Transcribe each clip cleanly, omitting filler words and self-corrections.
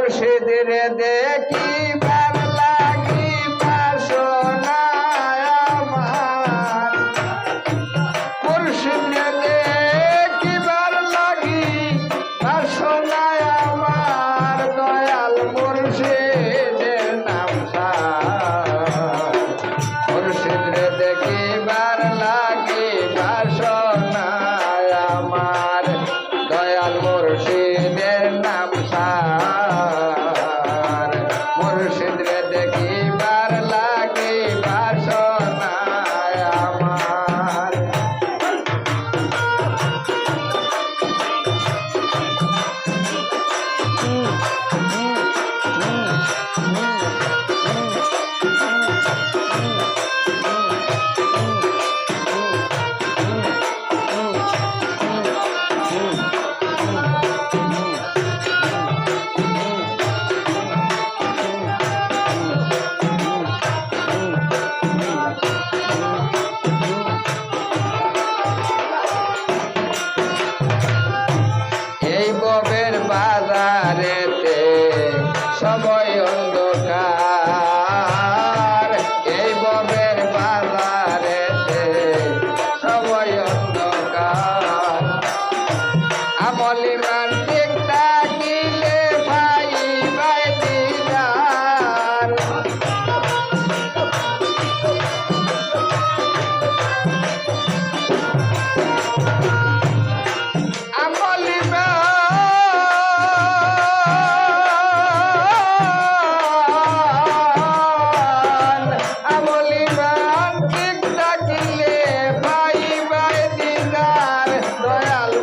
মুর্শিদের দেখিবার লাগি বাসনা আমার মুর্শিদের দেখিবার লাগি বাসনা আমার দয়াল মুর্শিদের নাম মুর্শিদের দেখিবার লাগি বাসনা আমার দয়াল মুর্শিদের নাম মুর্শিদের দেখিবার লাগে বাসনা আমার বাজারেতে সবাই অন্ধকার এই ববের বাজারেতে সবাই অন্ধকার আমলি মান ঠিক থাকিলে ভাই ভাই দিদার আমলি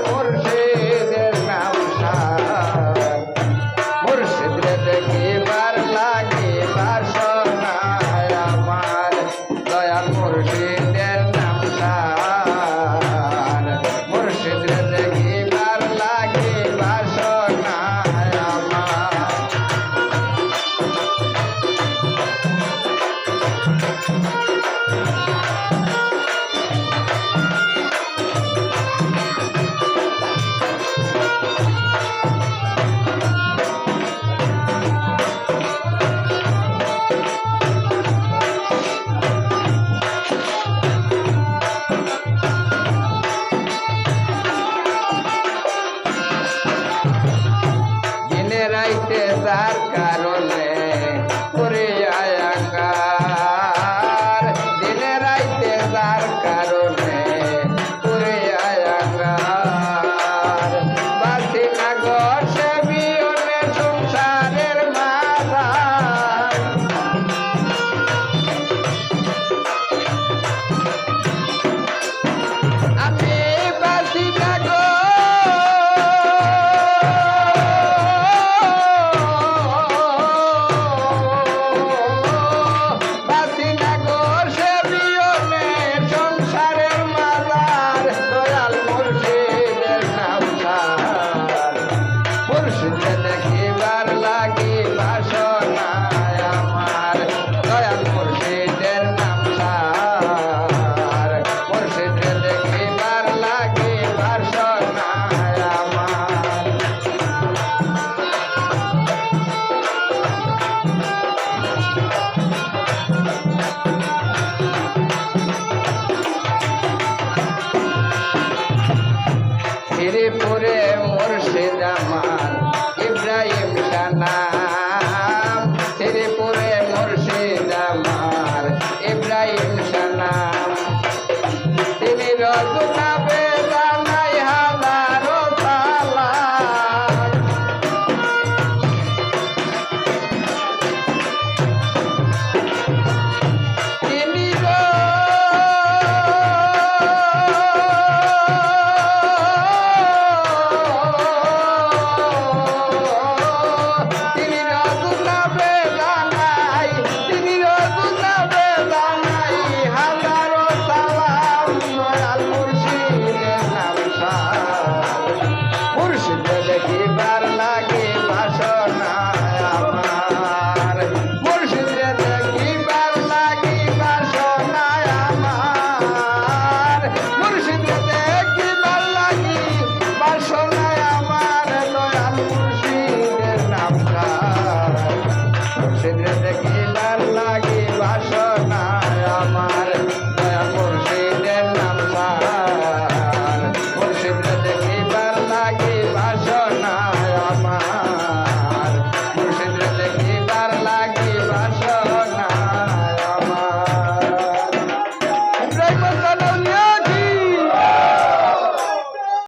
মুর্শিদের নাম মুর্শিদের দেখিবার লাগে বাসনা আমার রাইতে যার কারণে পুরে আয়াকার দিনে রাইতে যার কারণে পুরে আয়াকার বাসি না গসে বিয়নে সংসারের মাথা আমি বাসি না দেখিবার লাগে বাসনা আমার দয়াল মুর্শিদের নাম মুর্শিদের দেখিবার লাগে বাসনা আমার শ্রীপুরে মুর্শিদ আমার ইব্রাহিম সানাম শ্রীপুরে মুর্শিদ আমার ইব্রাহিম সানাম তিনি রঘুনাথ